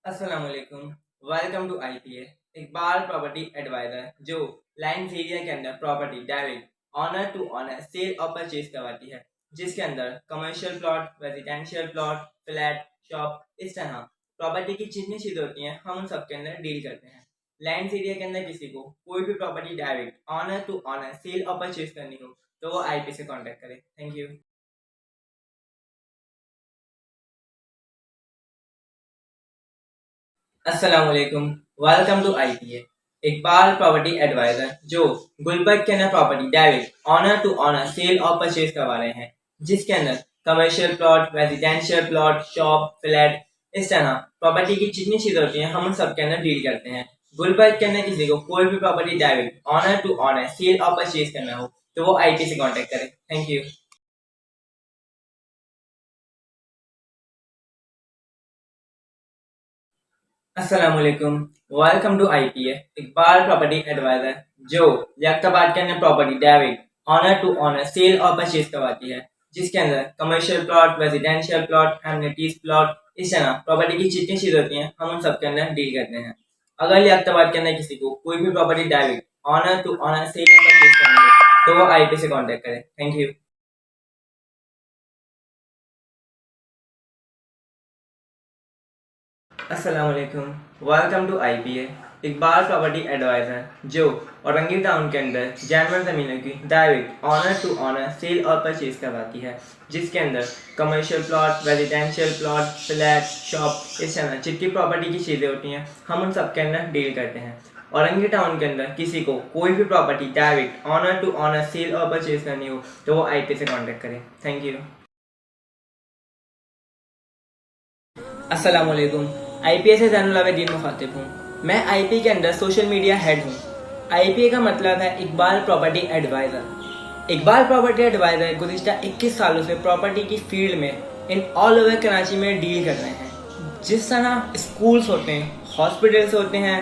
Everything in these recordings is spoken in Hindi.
अस्सलाम वालेकुम। Welcome to IPA. Iqbal property adviser जो लाइन्स एरिया के अंदर property direct owner to owner sale और परचेज करवाती है, जिसके अंदर commercial plot, residential plot, flat, shop, इस तरह प्रॉपर्टी की जितनी चीज़ें होती हैं हम उन सब के अंदर डील करते हैं। लैंड एरिया के अंदर किसी को कोई भी property direct owner to owner sale और परचेज करनी हो तो वो आईपी से कॉन्टेक्ट करें। Thank you. अस्सलाम वालेकुम। Welcome to IPA. Iqbal property adviser जो गुलबर्ग के अंदर property direct owner to owner sale और परचेज करवा रहे हैं, जिसके अंदर commercial plot, residential plot, shop, flat, इस तरह प्रॉपर्टी की जितनी चीज़ें होती हैं हम उन सब के अंदर डील करते हैं। गुलबर्ग के अंदर किसी को कोई भी property direct owner to owner sale और परचेज करना हो तो वो आईपी से कॉन्टेक्ट करें। Thank you. अस्सलाम वालेकुम। Welcome to IPA. Iqbal property adviser जो लियाकताबाद के अंदर property direct owner to owner sale और परचेज करवाती है, जिसके अंदर commercial plot, residential plot, amenities plot, इस तरह प्रॉपर्टी की जितनी चीज़ होती हैं हम उन सब के अंदर डील करते हैं। अगर लियाकताबाद के अंदर किसी को कोई भी property direct owner to owner sale और परचेज करनी है तो वो आईपी से कॉन्टेक्ट करें। Thank you. अस्सलाम वालेकुम। Welcome to IPA. Iqbal property adviser जो औरंगी टाउन के अंदर जैनवन ज़मीनों की direct owner to owner sale और परचेज करवाती है, जिसके अंदर commercial plot, residential plot, flat, shop, इस तरह जितनी प्रॉपर्टी की चीज़ें होती हैं हम उन सब के अंदर डील करते हैं। औरंगी टाउन के अंदर किसी को कोई भी property direct owner to owner sale और परचेज करनी हो तो वो आईपी से कॉन्टेक्ट करें। Thank you. अस्सलाम वालेकुम। आईपीए से ज़ैनुल आबिदीन मुखातिब हूँ। मैं आईपी के अंदर सोशल मीडिया हेड हूँ। आईपीए का मतलब है Iqbal property advisor. Iqbal property advisor गुज़िश्ता 21 सालों से प्रॉपर्टी की फील्ड में इन ऑल ओवर कराची में डील कर रहे हैं। जिस तरह स्कूल्स होते हैं, हॉस्पिटल्स होते हैं,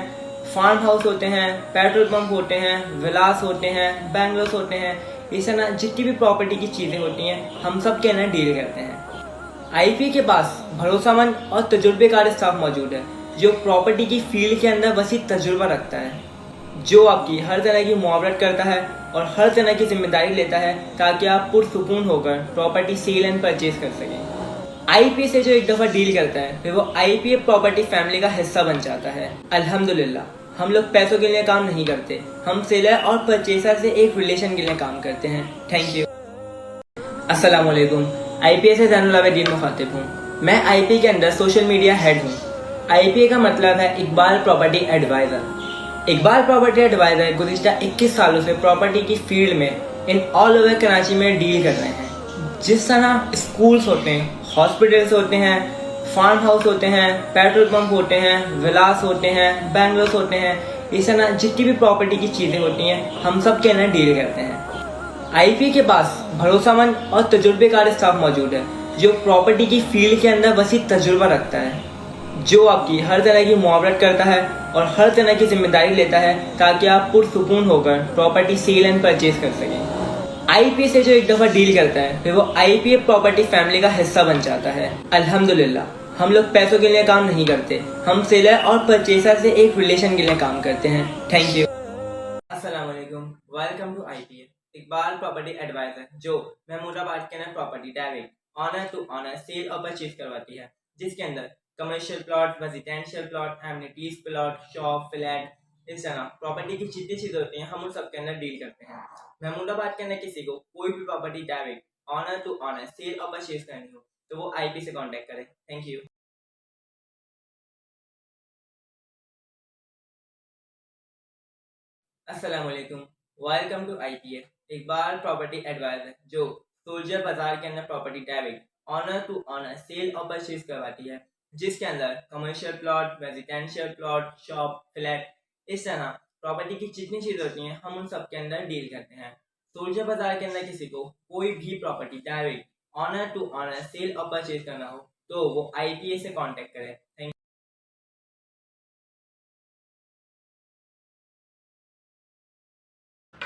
फार्म हाउस होते हैं, पेट्रोल पंप होते हैं, विलास होते हैं, बैंगलोस होते हैं, इस तरह जितनी भी प्रॉपर्टी की चीज़ें होती हैं हम सब के अंदर डील करते हैं। आईपी के पास भरोसेमंद और तजुर्बेकार स्टाफ मौजूद है जो प्रॉपर्टी की फील्ड के अंदर वसी तजुर्बा रखता है, जो आपकी हर तरह की मुआवरत करता है और हर तरह की जिम्मेदारी लेता है ताकि आप पुरसुकून होकर प्रॉपर्टी सेल एंड परचेज कर सकें। आईपी से जो एक दफ़ा डील करता है फिर वो आईपी प्रॉपर्टी फैमिली का हिस्सा बन जाता है। अल्हम्दुलिल्लाह हम लोग पैसों के लिए काम नहीं करते, हम सेलर और परचेसर से एक रिलेशन के लिए काम करते हैं। Thank you. अस्सलाम वालेकुम। आईपीए से ज़ैनुल आबिदीन मुखातिब हूँ। मैं आईपी के अंदर सोशल मीडिया हेड हूँ। आईपीए का मतलब है Iqbal property advisor. Iqbal property advisor गुज़िश्ता 21 सालों से प्रॉपर्टी की फील्ड में इन ऑल ओवर कराची में डील कर रहे हैं। जिस तरह स्कूल्स होते हैं, हॉस्पिटल्स होते हैं, फार्म हाउस होते हैं, पेट्रोल पंप होते हैं, विलास होते हैं, बैंगलोस होते हैं, इस तरह जितनी भी प्रॉपर्टी की चीज़ें होती हैं हम सब के अंदर डील करते हैं। आईपी के पास भरोसेमंद और तजुर्बेकार स्टाफ मौजूद है जो प्रॉपर्टी की फील्ड के अंदर वसी तजुर्बा रखता है, जो आपकी हर तरह की मुआवरत करता है और हर तरह की जिम्मेदारी लेता है ताकि आप पुरसुकून होकर प्रॉपर्टी सेल एंड परचेज कर सकें। आईपी से जो एक दफ़ा डील करता है फिर वो आईपी प्रॉपर्टी फैमिली का हिस्सा बन जाता है। अल्हम्दुलिल्लाह हम लोग पैसों के लिए काम नहीं करते, हम सेलर और परचेसर से एक रिलेशन के लिए काम करते हैं। Thank you. अस्सलाम वालेकुम। Welcome to IPA. Iqbal property adviser जो महमूदाबाद के अंदर property direct owner to owner sale और परचेज करवाती है, जिसके अंदर commercial plot, residential plot, amenities plot, shop, flat, इस तरह प्रॉपर्टी की जितनी चीज़ें होती हैं हम उन सब के अंदर डील करते हैं। महमूदाबाद के अंदर किसी को कोई भी property direct owner to owner sale और परचेज करनी हो तो वो आईपी से कॉन्टेक्ट करें। Thank you. अस्सलाम वालेकुम। Welcome to IPA. Iqbal property adviser जो सोल्जर बाजार के अंदर property direct owner to owner sale और परचेज करवाती है, जिसके अंदर commercial plot, residential plot, shop, flat, इस तरह प्रॉपर्टी की जितनी चीज़ होती हैं हम उन सब के अंदर डील करते हैं। सोल्जर बाजार के अंदर किसी को कोई भी property direct owner to owner sale और परचेज करना हो तो वो आईपीए से कॉन्टेक्ट करें। थैंक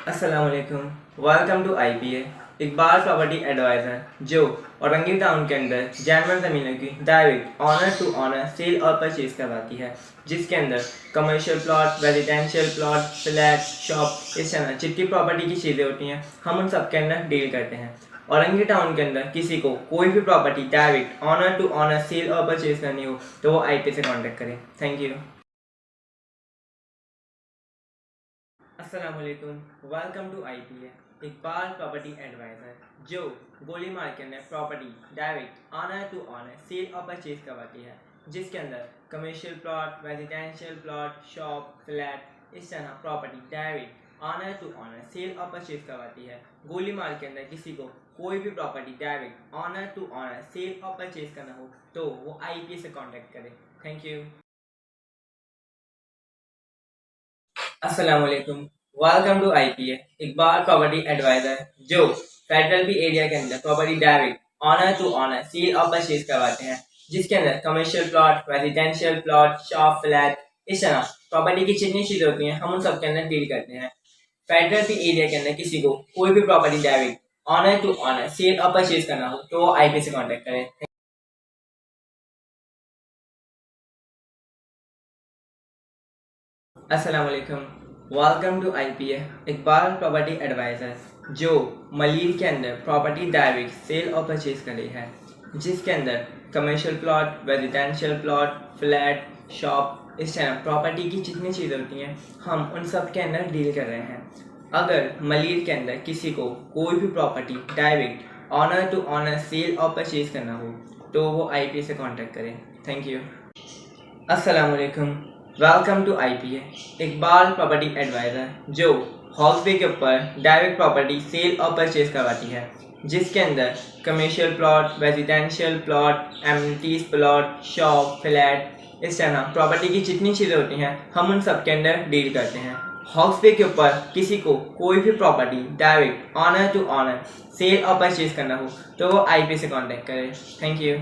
अस्सलाम वालेकुम। Welcome to IPA. Iqbal property adviser जो औरंगी टाउन के अंदर जानवर ज़मीनों की direct owner to owner sale और परचेज करवाती है, जिसके अंदर commercial plot, residential plot, flat, shop, इस तरह जितनी प्रॉपर्टी की चीज़ें होती हैं हम उन सब के अंदर डील करते हैं। औरंगी टाउन के अंदर किसी को कोई भी property direct owner to owner sale और परचेज करनी हो तो वो IP से कॉन्टेक्ट करें। Thank you. अस्सलाम वालेकुम, welcome to IPA Iqbal property adviser जो गोली मार्केट के अंदर property direct owner to owner sale और परचेज करवाती है, जिसके अंदर commercial plot, residential plot, shop, flat, इस तरह property direct owner to owner sale और परचेज करवाती है। गोली मार्केट के अंदर किसी को कोई भी property direct owner to owner sale और परचेज करना हो तो वो IPA से कॉन्टेक्ट करें। Thank you. अस्सलाम वालेकुम, welcome to IPA Iqbal property adviser जो फेडरल बी एरिया के अंदर property direct owner to owner sale और परचेज करवाते हैं, जिसके अंदर commercial plot, residential plot, shop, flat, इस तरह प्रॉपर्टी की जितनी चीज़ें होती हैं हम उन सब के अंदर डील करते हैं। फेडरल बी एरिया के अंदर किसी को कोई भी property direct owner to owner sale और परचेज करना हो तो वो IP से कॉन्टेक्ट करें। अस्सलाम वालेकुम, welcome to IPA Iqbal property adviser जो मलीर के अंदर प्रॉपर्टी डायरेक्ट सेल और परचेज कर रही है, जिसके अंदर commercial plot, residential plot, flat, shop, इस तरह प्रॉपर्टी की जितनी चीज़ें होती हैं हम उन सब के अंदर डील कर रहे हैं। अगर मलीर के अंदर किसी को कोई भी property direct owner to owner sale और परचेज करना हो तो वो IPA से कॉन्टेक्ट करें। Thank you. अस्सलाम वालेकुम, welcome to IPA Iqbal property adviser जो हाउसवे के ऊपर डायरेक्ट प्रॉपर्टी सेल और परचेज करवाती है, जिसके अंदर commercial plot, residential plot, amenities plot, shop, flat, इस तरह प्रॉपर्टी की जितनी चीज़ें होती हैं हम उन सब के अंदर डील करते हैं। हाउसवे के ऊपर किसी को कोई भी property direct owner to owner sale और परचेज करना हो तो वो IP से कॉन्टेक्ट करें। Thank you.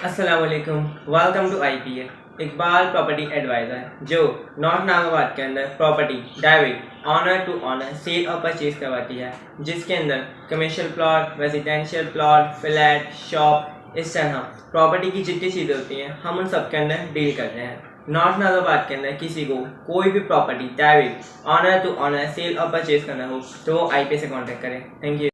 अस्सलाम वालेकुम, welcome to IPA Iqbal property adviser जो नॉर्थ नागाबाद के अंदर property direct owner to owner sale और परचेज करवाती है, जिसके अंदर commercial plot, residential plot, flat, shop, इस तरह प्रॉपर्टी की जितनी चीज़ें होती हैं हम उन सब के अंदर डील करते हैं। नॉर्थ नागाबाद के अंदर किसी को कोई भी property direct owner to owner sale और परचेज करना हो तो वो IPA से कॉन्टेक्ट करें। Thank you.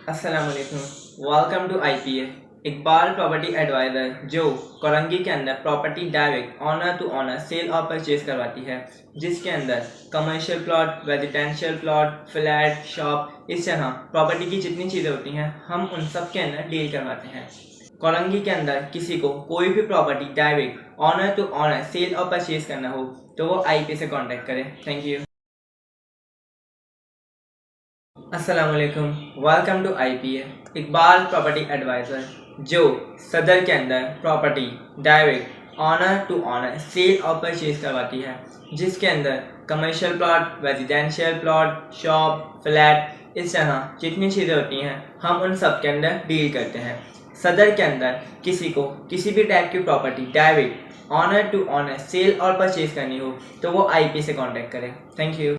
अस्सलाम वालेकुम, welcome to IPA Iqbal property adviser जो कोरंगी के अंदर property direct owner to owner sale और परचेज करवाती है, जिसके अंदर commercial plot, residential plot, flat, shop, इस तरह प्रॉपर्टी की जितनी चीज़ें होती हैं हम उन सब के अंदर डील करवाते हैं। कोरंगी के अंदर किसी को कोई भी property direct owner to owner sale और परचेज करना हो तो वो IPA से कॉन्टेक्ट करें। Thank you. अस्सलाम वालेकुम, welcome to IPA Iqbal property adviser जो सदर के अंदर property direct owner to owner sale और परचेज करवाती है, जिसके अंदर commercial plot, residential plot, shop, flat, इस तरह जितनी चीज़ें होती हैं हम उन सब के अंदर डील करते हैं। सदर के अंदर किसी को किसी भी टाइप की property direct owner to owner sale और परचेज करनी हो तो वो IPA से कॉन्टेक्ट करें। Thank you.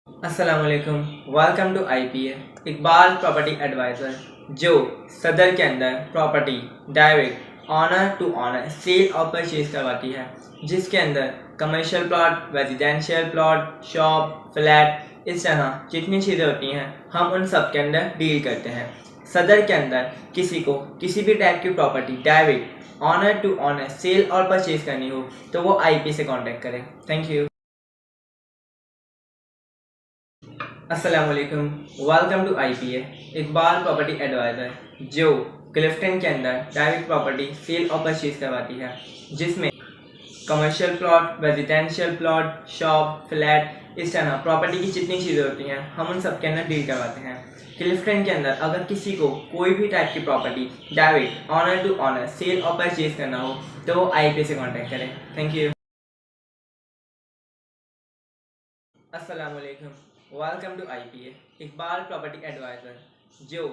अस्सलाम वालेकुम, welcome to IPA Iqbal property adviser जो सदर के अंदर property direct owner to owner sale और परचेज करवाती है, जिसके अंदर commercial plot, residential plot, shop, flat, इस तरह जितनी चीज़ें होती हैं हम उन सब के अंदर डील करते हैं। सदर के अंदर किसी को किसी भी टाइप की property direct owner to owner sale और परचेज करनी हो तो वो IPA से कॉन्टेक्ट करें। Thank you. अस्सलाम वालेकुम, welcome to IPA Iqbal property adviser जो क्लिफ्टन के अंदर डायरेक्ट प्रॉपर्टी सेल और परचेज करवाती है, जिसमें commercial plot, residential plot, shop, flat, इस तरह प्रॉपर्टी की जितनी चीज़ें होती हैं हम उन सब के अंदर डील करवाते हैं। क्लिफ्टन के अंदर अगर किसी को कोई भी टाइप की property direct owner to owner sale और परचेज करना हो तो IPA से कॉन्टेक्ट करें। Thank you. अस्सलाम वालेकुम, welcome to IPA Iqbal property adviser जो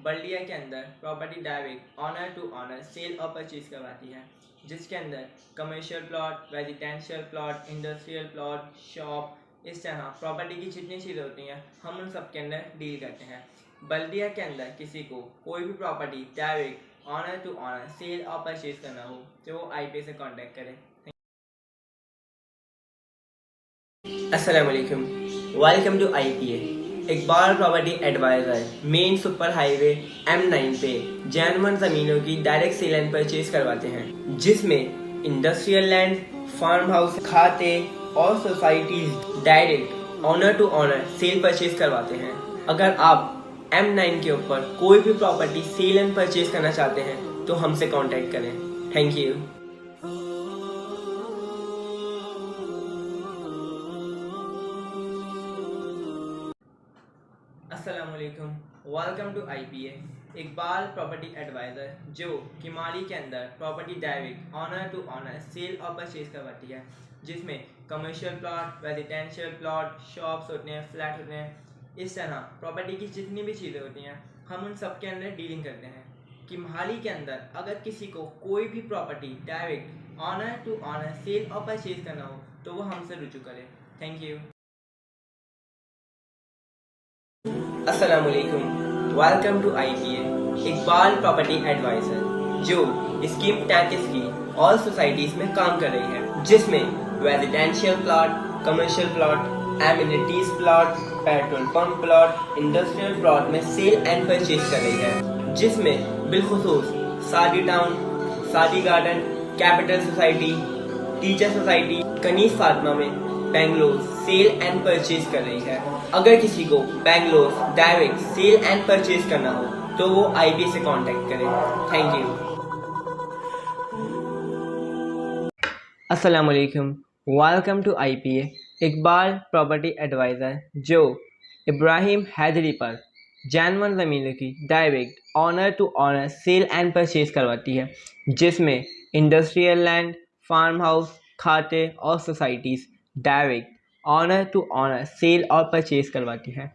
बल्दिया के अंदर property direct owner to owner sale और परचेज करवाती है, जिसके अंदर commercial plot, residential plot, industrial plot, shop, इस तरह प्रॉपर्टी की जितनी चीज़ें होती हैं हम उन सब के अंदर डील करते हैं। बल्दिया के अंदर किसी को कोई भी property direct owner to owner sale और परचेज करना हो तो वो IPA से कांटेक्ट करें। अस्सलाम वालेकुम, welcome to IPA। Iqbal property advisor main super highway M9 पे जैनवन ज़मीनों की डायरेक्ट सेल एंड परचेज करवाते हैं, जिसमें इंडस्ट्रियल लैंड, फार्म हाउस, खाते और societies direct owner to owner sale purchase करवाते हैं। अगर आप M9 के ऊपर कोई भी प्रॉपर्टी सेल एंड परचेज करना चाहते हैं तो हमसे कांटेक्ट करें। Thank you. अस्सलाम वालेकुम, welcome to IPA। Iqbal property adviser जो किमाली के अंदर property direct owner to owner sale और परचेज करवाती है, जिसमें commercial plot, residential plot, shops होते हैं, फ्लैट होते हैं, इस तरह प्रॉपर्टी की जितनी भी चीज़ें होती हैं हम उन सब के अंदर डीलिंग करते हैं। किमाली के अंदर अगर किसी को कोई भी property direct owner to owner sale और परचेज करना हो तो वो हमसे रुजू करें। Thank you. अस्सलाम वालेकुम, welcome to IPA। Iqbal property adviser जो स्कीम टैंकिस की ऑल सोसाइटीज में काम कर रही है, जिसमें residential plot, commercial plot, amenities plot, petrol pump plot, industrial plot में सेल एंड परचेज कर रही है, जिसमें बिलखुसूस Saadi town, Saadi garden, capital society, teacher society, कनीज Fatima में बेंगलोर सेल एंड परचेज कर रही है। अगर किसी को Bangalore direct sale and purchase करना हो तो वो IPA से कांटेक्ट करें। Thank you. अस्सलाम वालेकुम, welcome to IPA। Iqbal property adviser जो इब्राहिम हैदरी पर जैनवन ज़मीनों की direct owner to owner sale and purchase करवाती है, जिसमें इंडस्ट्रियल लैंड, फार्म हाउस, खाते और societies direct owner to owner sale और परचेज करवाती है।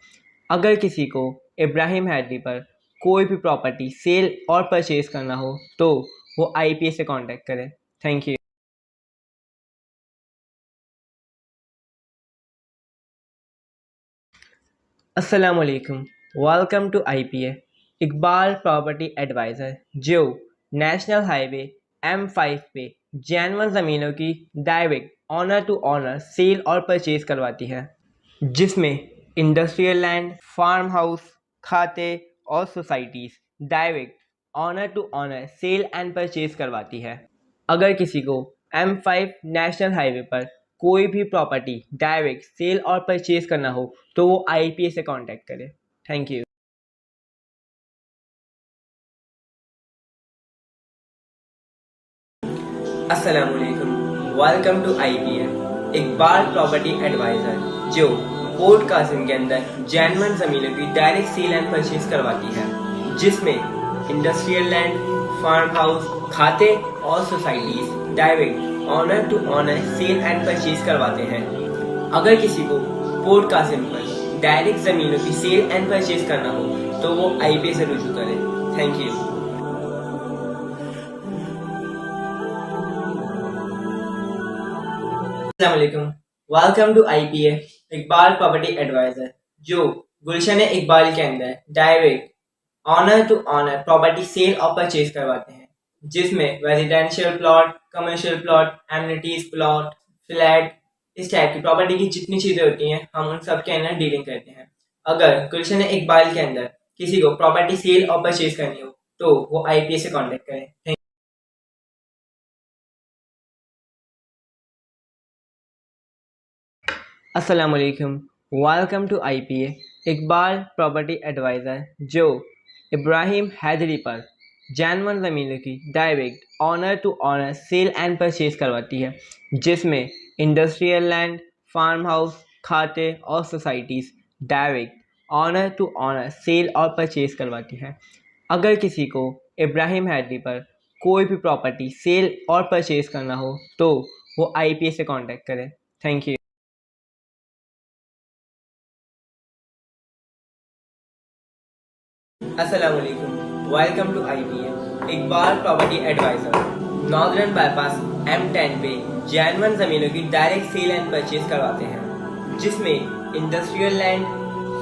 अगर किसी को इब्राहिम हैदरी पर कोई भी प्रॉपर्टी सेल और परचेज करना हो तो वो IPA से कांटेक्ट करें। Thank you. अस्सलाम वालेकुम, welcome to IPA। Iqbal property adviser जो नेशनल हाईवे M5 पे जैनवन ज़मीनों की direct owner to owner sale और परचेज करवाती है, जिसमें इंडस्ट्रियल लैंड, फार्म हाउस, खाते और societies direct owner to owner sale and purchase करवाती है। अगर किसी को M5 नेशनल हाईवे पर कोई भी प्रॉपर्टी डायरेक्ट सेल और परचेज करना हो तो वो IPA से कांटेक्ट करे। Thank you. अस्सलाम वालेकुम, welcome to IPA। Iqbal property adviser जो पोर्ट कासिम के अंदर जैनवन ज़मीनों की डायरेक्ट सेल एंड परचेज करवाती है, जिसमें इंडस्ट्रियल लैंड, फार्म हाउस, खाते और societies direct owner to owner sale and purchase करवाते हैं। अगर किसी को पोर्ट कासिम पर डायरेक्ट ज़मीनों की सेल एंड परचेज करना हो तो वो IPA से रुजू करें। Thank you. अस्सलाम वालेकुम, welcome to IPA। Iqbal property adviser जो गुलशन इकबाल के अंदर direct owner to owner property sale और परचेज करवाते हैं, जिसमें residential plot, commercial plot, amenities plot, flat, इस टाइप की प्रॉपर्टी की जितनी चीज़ें होती हैं हम उन सब के अंदर डीलिंग करते हैं। अगर गुलशन इकबाल के अंदर किसी को प्रॉपर्टी सेल और परचेज करनी हो तो वो IPA से कांटेक्ट करें। अस्सलाम वालेकुम, welcome to IPA। Iqbal property adviser जो इब्राहिम हैदरी पर जैनवन ज़मीनों की direct owner to owner sale and purchase करवाती है, जिसमें इंडस्ट्रियल लैंड, फार्म हाउस, खाते और societies direct owner to owner sale और परचेज करवाती है। अगर किसी को इब्राहिम हैदरी पर कोई भी प्रॉपर्टी सेल और परचेज करना हो तो वो IPA से कांटेक्ट करें। Thank you. अस्सलाम वालेकुम, welcome to IPA। Iqbal property advisor northern bypass M10 पे जैन जमीनों की डायरेक्ट सेल एंड परचेज करवाते हैं, जिसमें इंडस्ट्रियल लैंड,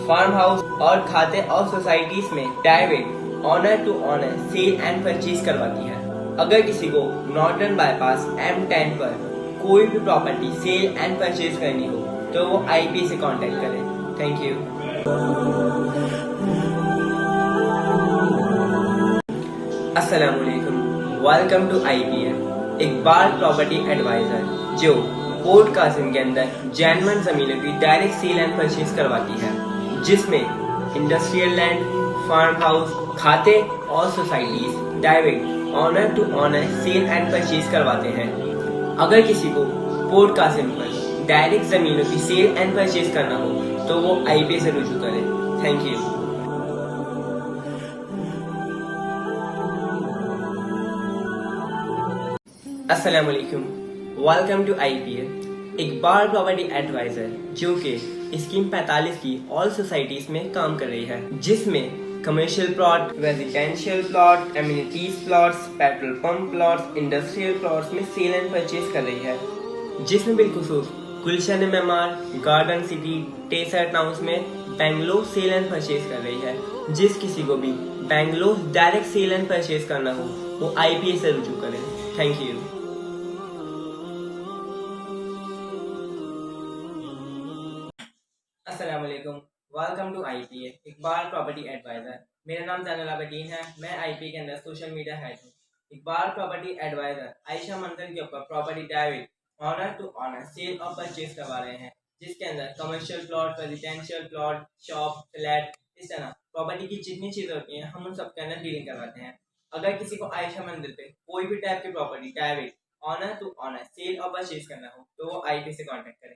फार्म हाउस और खाते और सोसाइटीज में direct owner to owner sale and purchase करवाती है। अगर किसी को नॉर्दर्न बाईपास M10 पर कोई भी प्रॉपर्टी सेल एंड परचेज करनी हो तो वो IPA से कांटेक्ट करें। Thank you. अस्सलामुअलैकुम, welcome to IPA, Iqbal property adviser, जो पोर्ट कासिम के अंदर जैनवन जमीनों की डायरेक्ट सेल एंड परचेज करवाती है, जिसमें इंडस्ट्रियल लैंड, फार्म हाउस, खाते और societies direct owner to owner sale and purchase करवाते हैं। अगर किसी को पोर्ट कासिम पर डायरेक्ट जमीनों की सेल एंड परचेज करना हो तो वो IPA से रुजू करें। Thank you. अस्सलामुअलैकुम, welcome to IPA, Iqbal property adviser, जो कि स्कीम 45 की ऑल सोसाइटीज में काम कर रही है, जिसमें commercial plot, residential plot, amenities plots, petrol pump plots, industrial plots में सेल एंड परचेज कर रही है, जिसमें बिलखुसूस Gulshan Memar, garden city, Taiser towns में बेंगलोर सेल एंड परचेज कर रही है। जिस किसी को भी Bangalore direct sale and purchase करना हो वो IPA से रुजू करें। Thank you. अस्सलाम वालेकुम, welcome to IPA, Iqbal property advisor. मेरा नाम जैनुल आबिदीन है। मैं IPA के अंदर सोशल मीडिया हेड हूँ। इकबाल प्रॉपर्टी एडवाइजर आयशा मंजिल के ऊपर property direct owner to owner sale और परचेज करवा रहे हैं, जिसके अंदर commercial plot, residential plot, shop, flat, इस तरह प्रॉपर्टी की जितनी चीज़ें होती हैं हम उन सब के अंदर डीलिंग करवाते हैं। अगर किसी को आयशा मंजिल पे कोई भी टाइप की property direct owner to owner sale और परचेज करना हो तो वो IPA से कॉन्टेक्ट करें।